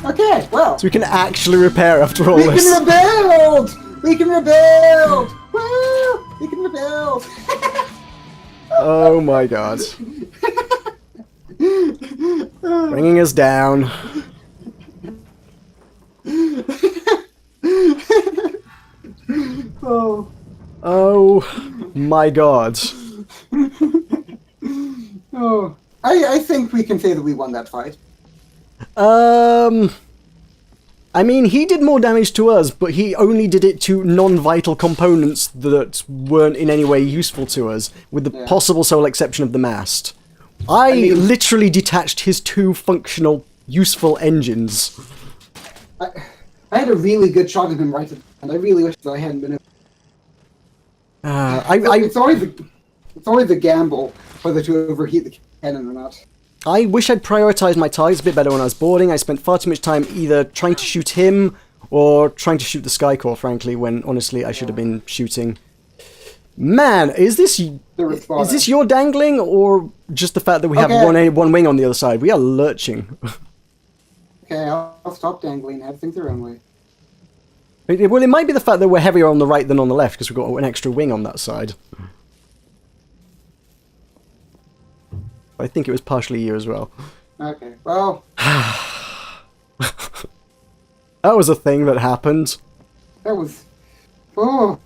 Okay, well. So we can actually repair after all We this. can rebuild! We can rebuild! Woo! We can rebuild! Oh my god. Bringing us down. Oh. Oh my god. Oh. I think we can say that we won that fight. I mean, he did more damage to us, but he only did it to non-vital components that weren't in any way useful to us, with the possible sole exception of the mast. I mean, literally detached his 2 functional, useful engines. I had a really good shot at him right at the end. I really wish that I hadn't been able. It's always the gamble whether to overheat the cannon or not. I wish I'd prioritised my targets a bit better when I was boarding. I spent far too much time either trying to shoot him or trying to shoot the Skycore, frankly, when honestly I should have been shooting. Man, is this your dangling, or just the fact that we have one wing on the other side? We are lurching. Okay, I'll stop dangling. Have things their own way. Well, it might be the fact that we're heavier on the right than on the left, because we've got an extra wing on that side. I think it was partially you as well. Okay, well... That was a thing that happened. That was... Oh...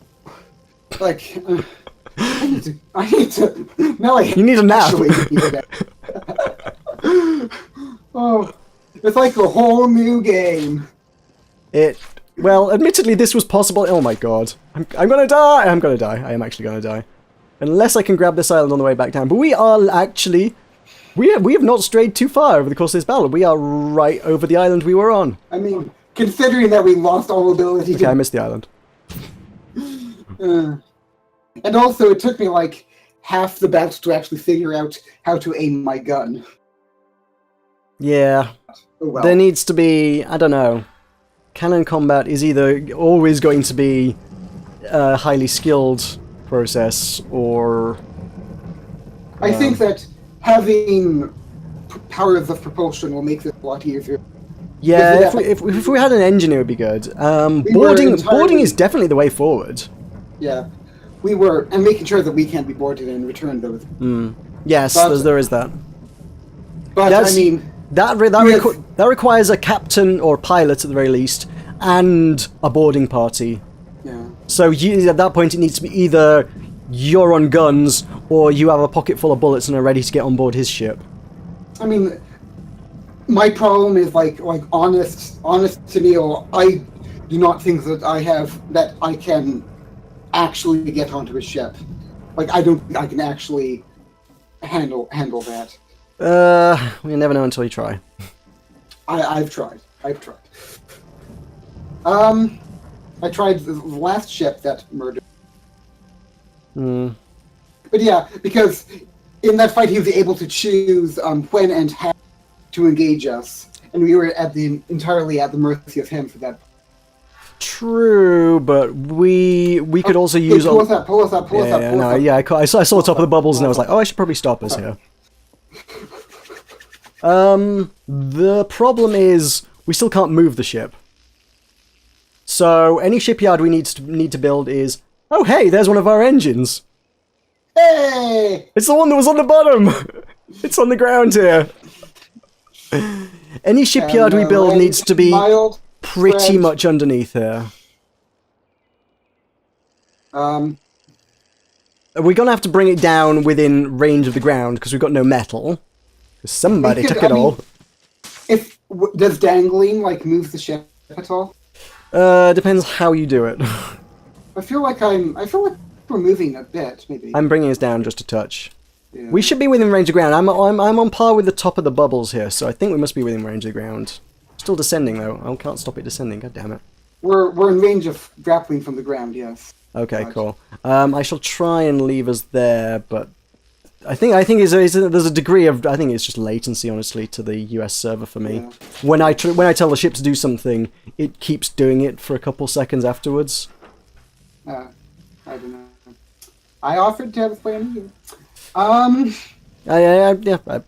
Like... I need to... Now You need a nap. Oh... It's like a whole new game. Well, admittedly, this was possible. Oh my god. I'm gonna die! I'm gonna die. I am actually gonna die. Unless I can grab this island on the way back down. But we are actually... We have not strayed too far over the course of this battle. We are right over the island we were on. I mean, considering that we lost all ability to... Okay, I missed the island. And also, it took me like half the battle to actually figure out how to aim my gun. Yeah. Oh, well. There needs to be... I don't know. Cannon combat is either always going to be a highly skilled process, or... I think that having powers of propulsion will make this a lot easier. Yeah, if we had an engine, it would be good. Boarding is definitely the way forward. Yeah, we were, and making sure that we can't be boarded and returned those. Yes, there is that. But I mean, that requires a captain or pilot at the very least, and a boarding party. Yeah. So at that point, it needs to be either you're on guns, or you have a pocket full of bullets and are ready to get on board his ship. I mean, my problem is like honest to Neil, I do not think that I can actually get onto his ship. Like, I don't think I can actually handle that. We never know until you try. I've tried. I tried the last ship that murdered. But yeah, because in that fight he was able to choose when and how to engage us, and we were entirely at the mercy of him for that. True, but we could also use... Pull us up. I saw the top of the bubbles and I was like, oh, I should probably stop us here. The problem is we still can't move the ship. So any shipyard we need to build is... Oh, hey, there's one of our engines. Hey! It's the one that was on the bottom. It's on the ground here. Any shipyard we build needs to be pretty much underneath here. Are We're gonna have to bring it down within range of the ground because we've got no metal. Somebody took it all. Does dangling like move the ship at all? Depends how you do it. I feel like we're moving a bit, maybe. I'm bringing us down just a touch. Yeah. We should be within range of ground. I'm on par with the top of the bubbles here, so I think we must be within range of the ground. Still descending though. I can't stop it descending. God damn it. We're in range of grappling from the ground. Yes. Okay, cool. I shall try and leave us there, but I think there's a degree of, I think it's just latency, honestly, to the US server for me. Yeah. When I tell the ship to do something, it keeps doing it for a couple seconds afterwards. I don't know. I offered to have a play on you. Yeah,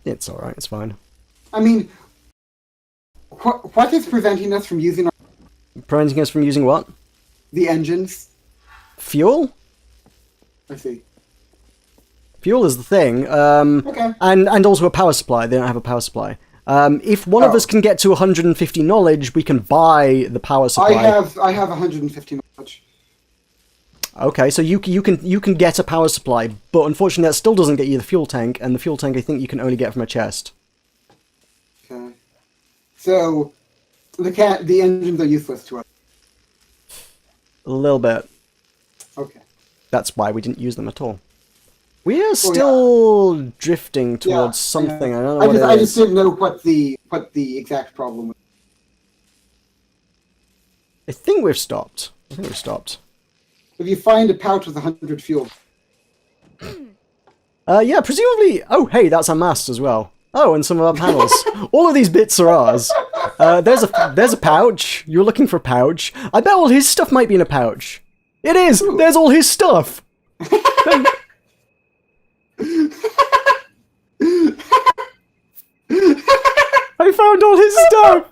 it's alright, it's fine. I mean, What is preventing us from using Preventing us from using what? the engines? Fuel? I see. Fuel is the thing. Okay. And also a power supply. They don't have a power supply. If one of us can get to 150 knowledge, we can buy the power supply. I have 150 knowledge. Okay, so you can get a power supply, but unfortunately that still doesn't get you the fuel tank, and the fuel tank I think you can only get from a chest. Okay. So the engines are useless to us. A little bit. Okay. That's why we didn't use them at all. We are still drifting towards something. I don't know what it is. I just didn't know what the exact problem was. I think we've stopped. If you find a pouch with 100 fuel. Yeah, presumably... Oh, hey, that's our mast as well. Oh, and some of our panels. All of these bits are ours. There's a pouch. You're looking for a pouch. I bet all his stuff might be in a pouch. It is! Ooh. There's all his stuff! I found all his stuff!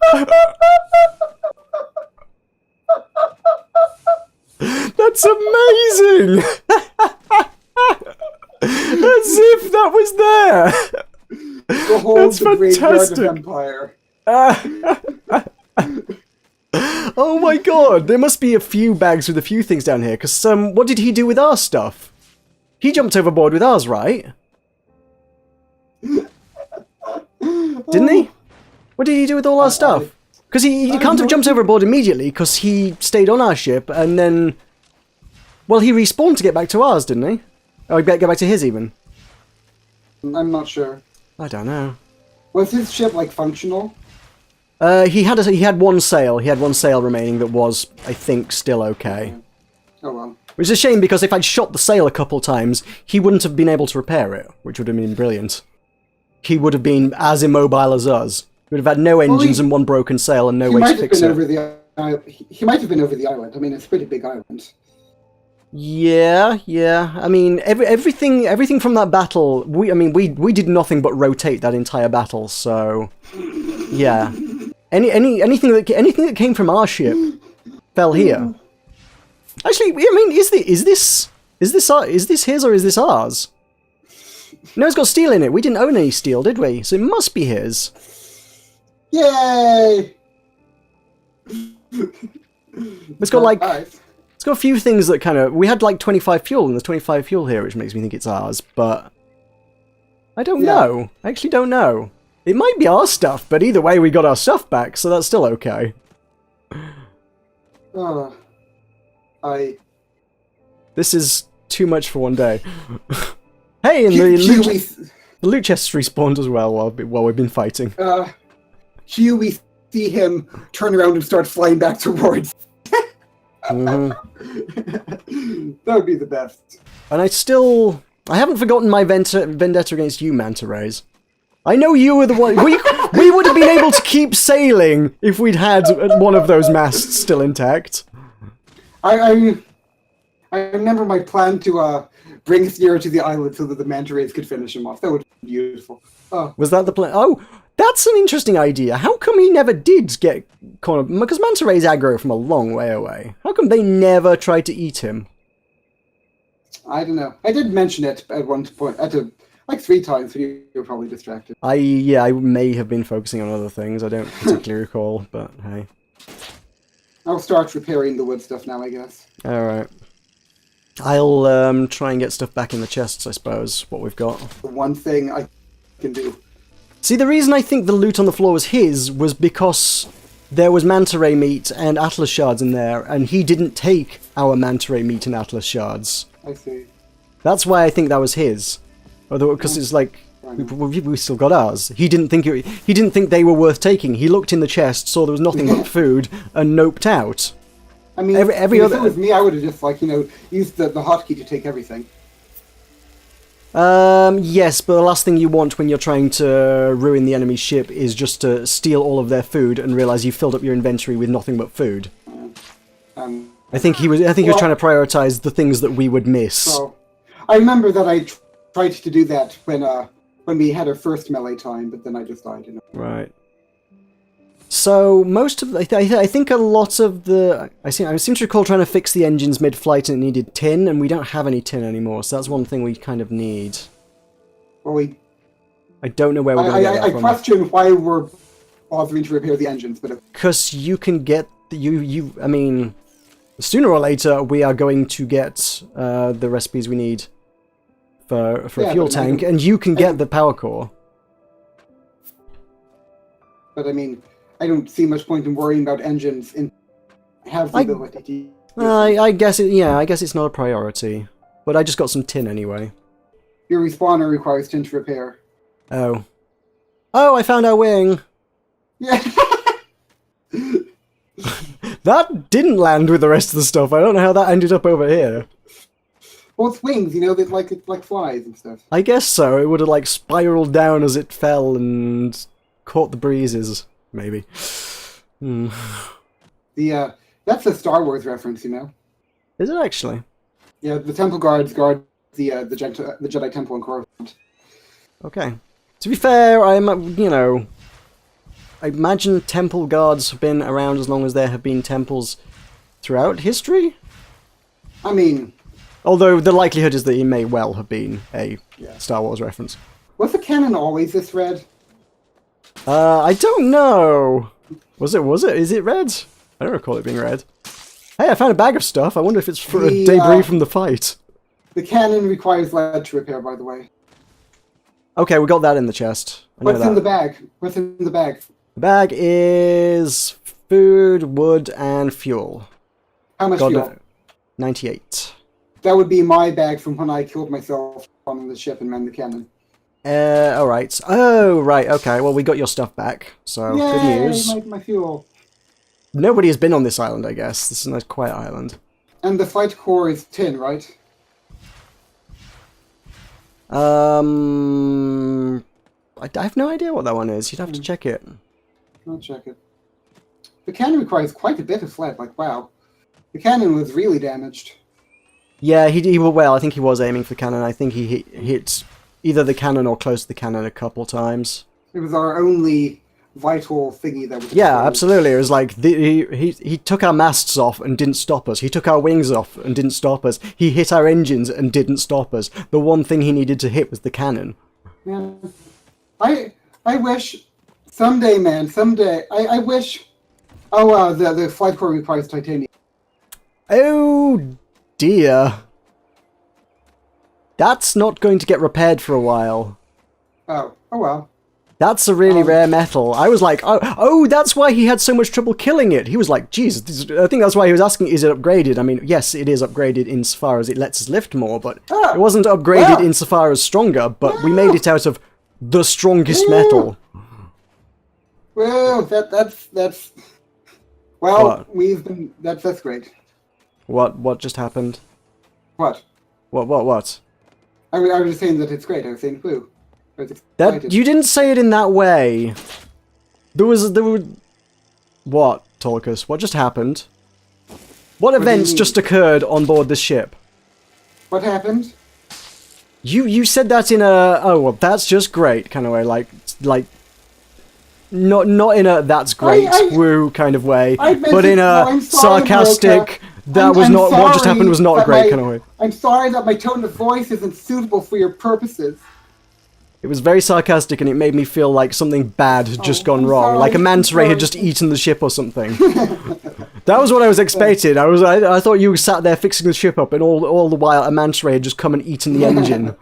That's amazing! As if that was there! Behold the graveyard of Empire. Oh my god, there must be a few bags with a few things down here, because what did he do with our stuff? He jumped overboard with ours, right? Didn't he? What did he do with all our stuff? Because he can't have jumped overboard immediately, because he stayed on our ship, and then... Well, he respawned to get back to ours, didn't he? Or get back to his, even? I'm not sure. I don't know. Was his ship, like, functional? He had one sail. He had one sail remaining that was, I think, still okay. Oh, well. Which is a shame, because if I'd shot the sail a couple times, he wouldn't have been able to repair it, which would have been brilliant. He would have been as immobile as us. He would have had no engines and one broken sail and no way to fix it. He might have been over the island. I mean, it's a pretty big island. Yeah. I mean, everything from that battle. We did nothing but rotate that entire battle. So, yeah. Anything that came from our ship fell here. Actually, I mean, is this his or is this ours? No, it's got steel in it. We didn't own any steel, did we? So it must be his. Yay! It's got like... It's got a few things that kind of... We had like 25 fuel, and there's 25 fuel here, which makes me think it's ours, but... I don't know. I actually don't know. It might be our stuff, but either way we got our stuff back, so that's still okay. This is too much for one day. Hey, and the loot chests respawned as well while we've been fighting. Here we see him turn around and start flying back towards. That would be the best. And I haven't forgotten my vendetta against you, Manta Rays. I know you were the one... We would have been able to keep sailing if we'd had one of those masts still intact. I remember my plan to bring us nearer to the island so that the Manta Rays could finish him off. That would be beautiful. Was that the plan? Oh, that's an interesting idea. How come he never did get cornered? Because Manta Rays aggro from a long way away. How come they never tried to eat him? I don't know. I did mention it at one point, like 3 times, but you were probably distracted. I may have been focusing on other things. I don't particularly recall, but hey. I'll start repairing the wood stuff now, I guess. Alright. I'll try and get stuff back in the chests, I suppose, what we've got. The one thing I can do. See, the reason I think the loot on the floor was his was because there was manta ray meat and atlas shards in there, and he didn't take our manta ray meat and atlas shards. I see. That's why I think that was his. Because it's like, we still got ours. He didn't think they were worth taking. He looked in the chest, saw there was nothing but food, and noped out. I mean, if it was me, I would have just, used the hotkey to take everything. Yes, but the last thing you want when you're trying to ruin the enemy's ship is just to steal all of their food and realize you filled up your inventory with nothing but food. I think he was trying to prioritize the things that we would miss. So, I remember that I tried to do that when we had our first melee time, but then I just died. Right. So most of I think a lot of the I seem to recall trying to fix the engines mid-flight and it needed tin, and we don't have any tin anymore. So that's one thing we kind of need. Well, I don't know where we're going to get that I from. question why we're bothering to repair the engines, but Because you can get I mean, sooner or later we are going to get the recipes we need for a fuel tank, and you can get the power core. But I mean, I don't see much point in worrying about engines and have the ability to... I guess it's not a priority. But I just got some tin anyway. Your respawner requires tin to repair. Oh. Oh, I found our wing! Yeah. That didn't land with the rest of the stuff. I don't know how that ended up over here. Well, it's wings, you know, it's like flies and stuff. I guess so. It would have like spiraled down as it fell and caught the breezes, maybe. Hmm. That's a Star Wars reference, you know. Is it actually? Yeah, the Temple guards guard the Jedi Temple in Coruscant. Okay. To be fair, I imagine temple guards have been around as long as there have been temples throughout history. I mean, although the likelihood is that he may well have been a Star Wars reference. Was the cannon always this red? I don't know. Was it? Is it red? I don't recall it being red. Hey, I found a bag of stuff. I wonder if it's for a debris from the fight. The cannon requires lead to repair, by the way. Okay, we got that in the chest. What's in the bag? What's in the bag? The bag is food, wood, and fuel. How much fuel? 98. That would be my bag from when I killed myself on the ship and manned the cannon. Alright. Oh, right, okay. Well, we got your stuff back, so yay, good news. My fuel. Nobody has been on this island, I guess. This is a nice quiet island. And the flight core is tin, right? I have no idea what that one is. You'd have to check it. I'll check it. The cannon requires quite a bit of lead, like, wow. The cannon was really damaged. Yeah, well, I think he was aiming for cannon. I think he hit either the cannon or close to the cannon a couple times. It was our only vital thingy that was... Yeah, absolutely. It was like, he took our masts off and didn't stop us. He took our wings off and didn't stop us. He hit our engines and didn't stop us. The one thing he needed to hit was the cannon. Yeah. I wish... Someday, man, someday. I wish... Oh, the flight core requires titanium. Oh, dear. That's not going to get repaired for a while. Oh well. That's a really rare metal. I was like, oh, that's why he had so much trouble killing it. He was like, geez, I think that's why he was asking, is it upgraded? I mean, yes, it is upgraded insofar as it lets us lift more, but it wasn't upgraded insofar as stronger, but we made it out of the strongest metal. Well, that's... Well, what? We've been... That's great. What just happened? What? What? I was just saying that it's great. I was saying woo. That you didn't say it in that way. There were what, Tulkas? What just happened? What events just occurred on board the ship? What happened? You said that in a well, that's just great kind of way, like not in a that's great woo kind of way, but in a sarcastic what just happened was not great kind of way. I'm sorry that my tone of voice isn't suitable for your purposes. It was very sarcastic, and it made me feel like something bad had just gone wrong, like a manta ray had just eaten the ship or something. That was what I was expecting. I thought you sat there fixing the ship up, and all the while a manta ray had just come and eaten the engine.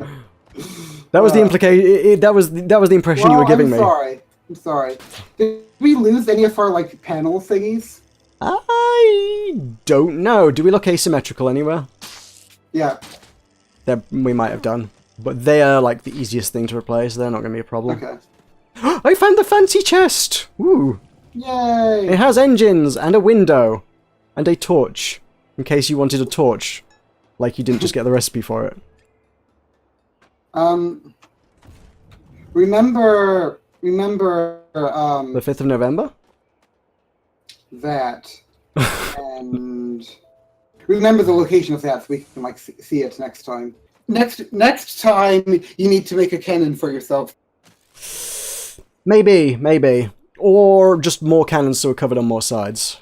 That was the implication. That was the impression you were giving me. I'm sorry. Did we lose any of our like panel thingies? I don't know. Do we look asymmetrical anywhere? Yeah. We might have done. But they are like the easiest thing to replace. They're not going to be a problem. Okay. I found the fancy chest! Woo! Yay! It has engines and a window and a torch. In case you wanted a torch. Like you didn't just get the recipe for it. Remember, the 5th of November? That. And remember the location of that so we can like see it next time. Next time you need to make a cannon for yourself. Maybe. Or just more cannons so we're covered on more sides.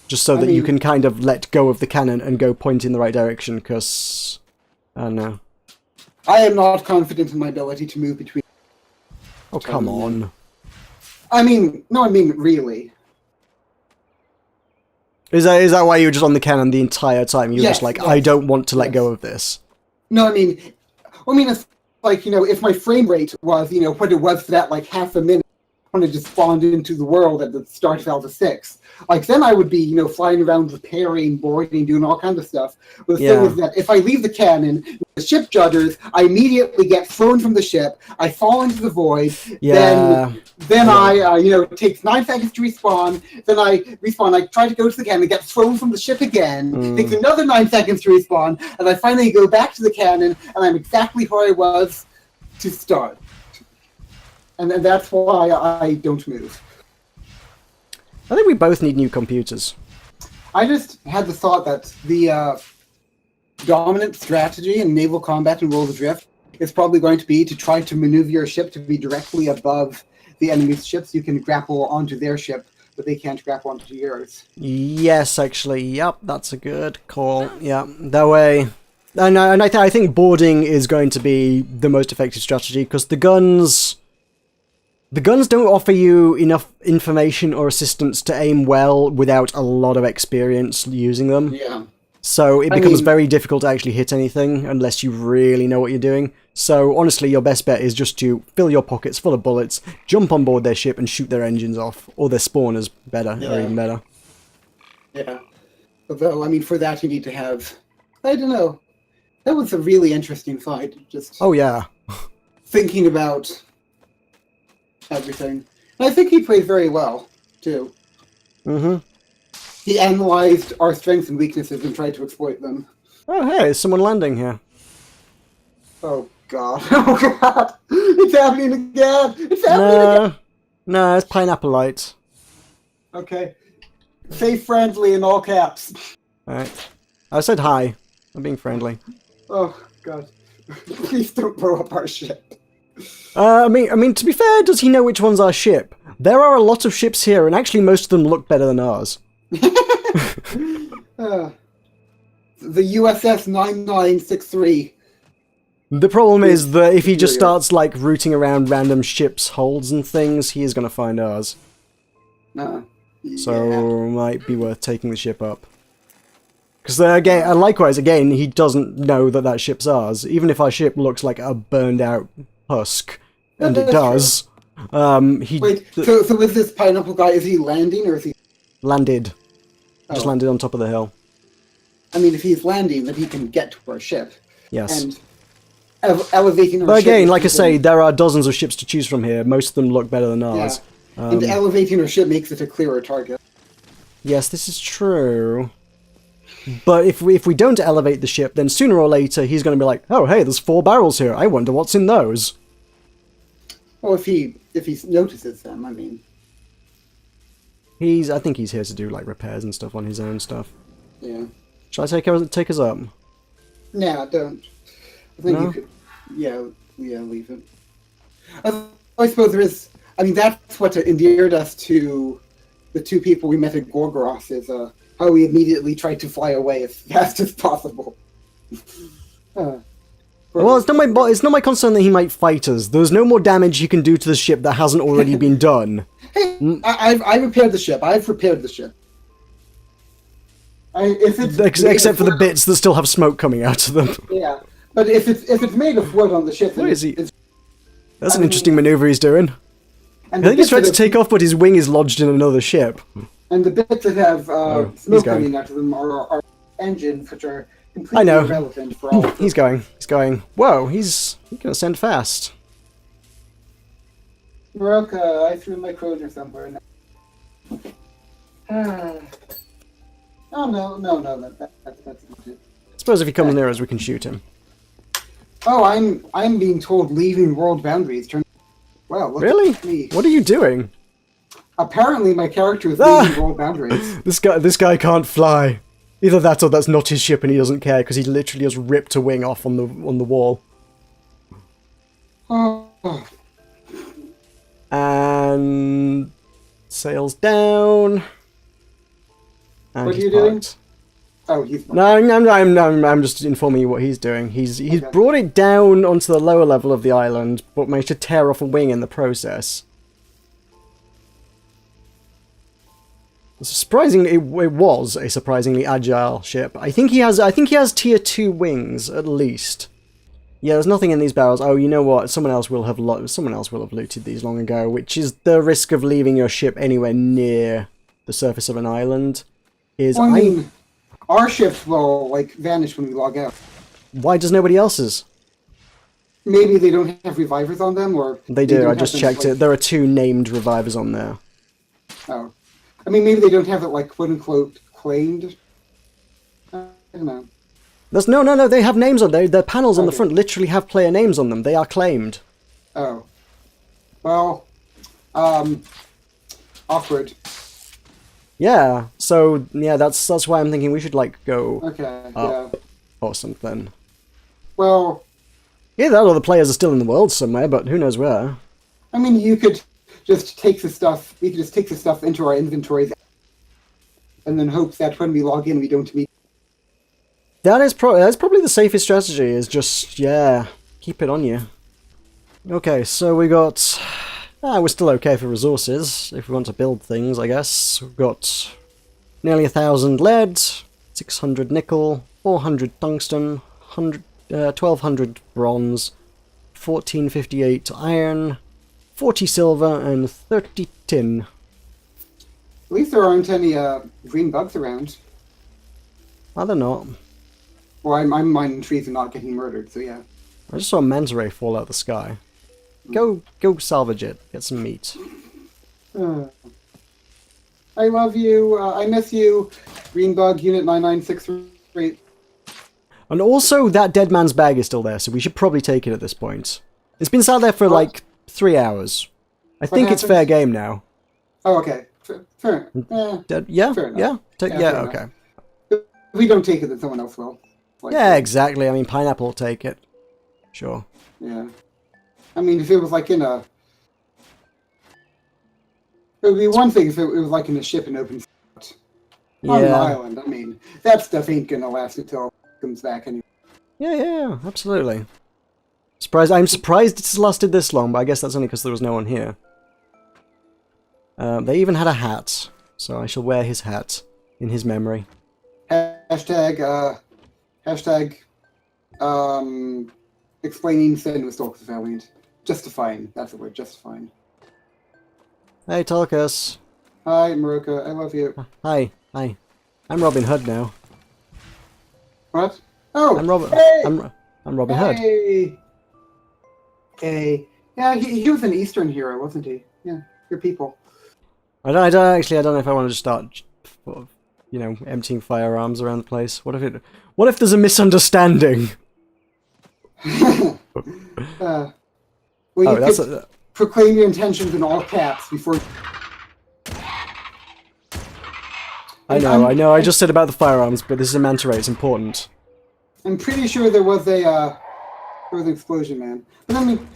Just so that you can kind of let go of the cannon and go point in the right direction, because... I don't know. I am not confident in my ability to move between... Oh, come on. I mean, really. Is that why you were just on the cannon the entire time? You were just like, yes, I don't want to let go of this. No, I mean, it's like, if my frame rate was, what it was for that, like, half a minute when it just spawned into the world at the start of Alpha 6, like, then I would be, flying around repairing, boarding, doing all kinds of stuff. But the thing is that if I leave the cannon, the ship judders, I immediately get thrown from the ship, I fall into the void, then I, it takes 9 seconds to respawn, then I respawn, I try to go to the cannon, get thrown from the ship again, it takes another 9 seconds to respawn, and I finally go back to the cannon, and I'm exactly where I was to start. And that's why I don't move. I think we both need new computers. I just had the thought that the dominant strategy in naval combat in Worlds Adrift is probably going to be to try to maneuver your ship to be directly above the enemy's ships. You can grapple onto their ship, but they can't grapple onto yours. Yes, actually, yep, that's a good call. Yeah, that way... And I think boarding is going to be the most effective strategy, because the guns don't offer you enough information or assistance to aim well without a lot of experience using them. Yeah. So it becomes very difficult to actually hit anything unless you really know what you're doing. So honestly, your best bet is just to fill your pockets full of bullets, jump on board their ship and shoot their engines off. Or their spawners, or even better. Yeah. Although, for that you need to have... I don't know. That was a really interesting fight. Just... Oh, yeah. Thinking about... everything. And I think he played very well, too. Mm-hmm. He analyzed our strengths and weaknesses and tried to exploit them. Oh, hey, is someone landing here? Oh, God. Oh, God! It's happening again! It's happening again! No, it's Pineapple Light. Okay. Say friendly in all caps. Alright. I said hi. I'm being friendly. Oh, God. Please don't blow up our ship. I mean, to be fair, does he know which one's our ship? There are a lot of ships here, and actually most of them look better than ours. The USS 9963. The problem is that if he just starts, like, rooting around random ships' holds and things, he is going to find ours. So, might be worth taking the ship up. Because, likewise, he doesn't know that that ship's ours. Even if our ship looks like a burned-out husk, and it does. Wait, so is this pineapple guy, is he landing, or is he... Landed. Just landed on top of the hill. If he's landing, then he can get to our ship. Yes. And elevating our ship... But again, like I say, there are dozens of ships to choose from here. Most of them look better than ours. Yeah. And elevating our ship makes it a clearer target. Yes, this is true. But if we don't elevate the ship, then sooner or later he's going to be like, oh, hey, there's 4 barrels here. I wonder what's in those. Well, if he notices them, I think he's here to do, like, repairs and stuff on his own stuff. Yeah. Shall I take us up? Nah, don't. I think you could... Yeah, leave it. I suppose there is... that's what endeared us to the 2 people we met at Gorgoroth, is how we immediately tried to fly away as fast as possible. Well, it's not my concern that he might fight us. There's no more damage he can do to the ship that hasn't already been done. Hey, I repaired the ship. I've repaired the ship. Except for the bits that still have smoke coming out of them. Yeah, but if it's made of wood on the ship, Where is he? That's an interesting maneuver he's doing. I think he's trying to take off, but his wing is lodged in another ship. And the bits that have smoke coming out of them are engines, which are completely irrelevant for all of them. He's going. Whoa, he's gonna send fast. Meroka, I threw my Kroger somewhere now. Oh, no, that's not it. I suppose if he comes near us, we can shoot him. Oh, I'm being told leaving world boundaries. Well, look really? At me. What are you doing? Apparently, my character is leaving world boundaries. This guy can't fly. Either that or that's not his ship and he doesn't care because he literally just ripped a wing off on the wall. Oh. And sails down. And What are he's you doing? parked. Oh, he's No, I'm just informing you what he's doing. He's Okay. brought it down onto the lower level of the island, but managed to tear off a wing in the process. Surprisingly, it was a surprisingly agile ship. I think he has tier 2 wings at least. Yeah, there's nothing in these barrels. Oh, you know what? Someone else will have looted these long ago, which is the risk of leaving your ship anywhere near the surface of an island. Well, I mean, our ships will like vanish when we log out. Why does nobody else's? Maybe they don't have revivers on them, or They do. don't I have just them, checked like- it. There are 2 named revivers on there. Oh, I mean, maybe they don't have it like quote unquote claimed. I don't know. No. They have names on there. The panels on the Okay. front literally have player names on them. They are claimed. Oh, well, awkward. Yeah. So yeah, that's why I'm thinking we should like go Okay, up yeah. or something. Well, Either that or the players are still in the world somewhere, but who knows where. I mean, you could just take the stuff. We could just take the stuff into our inventories, and then hope that when we log in, we don't meet. That's probably the safest strategy. Is just keep it on you. Okay, so we got. We're still okay for resources if we want to build things. I guess we've got nearly 1,000 lead, 600 nickel, 400 tungsten, 1,200 bronze, 1,458 iron, 40 silver, and 30 tin. At least there aren't any green bugs around. Are there not? Well, I'm mining trees and not getting murdered, so yeah. I just saw a manta ray fall out of the sky. Go salvage it. Get some meat. I love you. I miss you. Greenbug Unit 9963. And also, that dead man's bag is still there, so we should probably take it at this point. It's been sat there for like 3 hours. I think it's fair game now. Oh, okay. Fair. Yeah? Fair enough. Yeah? Fair Okay. enough. If we don't take it, then someone else will. Like, Yeah, exactly. I mean, Pineapple will take it. Sure. Yeah. I mean, if it was like in a... It would be one thing if it was like in a ship in open spot. On an Yeah. island, I mean, that stuff ain't gonna last until it comes back anyway. Yeah, absolutely. I'm surprised it's lasted this long, but I guess that's only because there was no one here. They even had a hat, so I shall wear his hat in his memory. Hashtag, explaining sin with Stalkers Valiant. Justifying, that's the word, justifying. Hey, Tulkas. Hi, Meroka, I love you. Hi. I'm Robin Hood now. What? Oh, I'm Robin. Hey! I'm Robin Hood. Hey. Yeah, he was an Eastern hero, wasn't he? Yeah, your people. I don't know if I want to just start, emptying firearms around the place. What if there's a misunderstanding? Well, you could proclaim your intentions in all caps before. I know. I just said about the firearms, but this is a manta ray. It's important. I'm pretty sure there was an explosion, man. But I mean,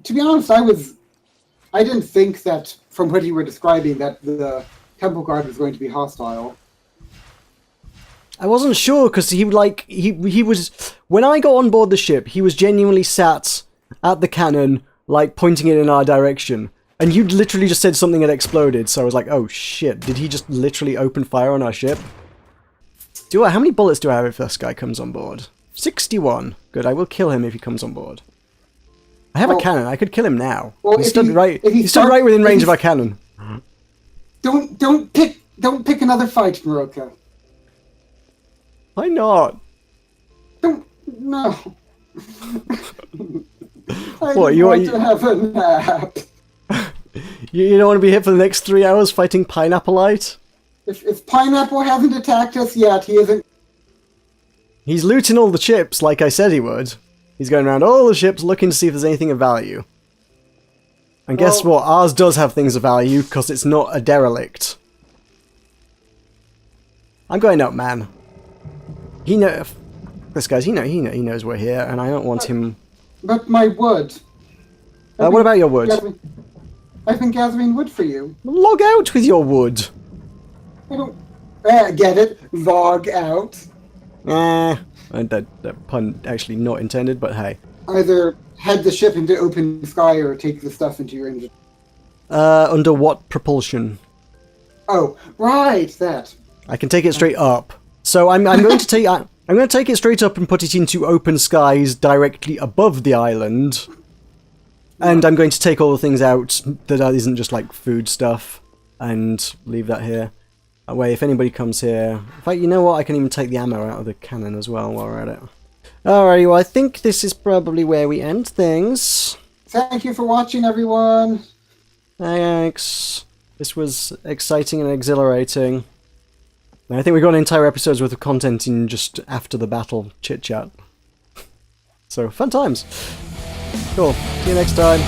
to be honest, I didn't think that from what you were describing that the temple guard was going to be hostile. I wasn't sure because he was when I got on board the ship, he was genuinely sat at the cannon, like pointing it in our direction. And you literally just said something had exploded, so I was like, oh shit, did he just literally open fire on our ship? How many bullets do I have if this guy comes on board? 61. Good, I will kill him if he comes on board. I have a cannon, I could kill him now. Well, he stood right within range of our cannon. Don't pick another fight, Meroka. Why not? No. I What, want to have a nap. You don't want to be hit for the next 3 hours fighting Pineapplite? If Pineapple hasn't attacked us yet, he isn't. He's looting all the ships like I said he would. He's going around all the ships looking to see if there's anything of value. And guess what? Ours does have things of value because it's not a derelict. I'm going up, man. He knows we're here, and I don't want him. But my wood. What about your wood? I've been gathering wood for you. Log out with your wood. I don't... get it? Log out. That pun actually not intended, but hey. Either head the ship into open sky or take the stuff into your engine. Under what propulsion? Oh, right, that. I can take it straight up. So I'm going to take I'm going to take it straight up and put it into open skies directly above the island. And I'm going to take all the things out that isn't just like food stuff and leave that here. That way, if anybody comes here... In fact, you know what? I can even take the ammo out of the cannon as well while we're at it. Alrighty, well, I think this is probably where we end things. Thank you for watching, everyone. Thanks. This was exciting and exhilarating. And I think we got an entire episode's worth of content in just after the battle chit-chat. So, fun times. Cool. See you next time.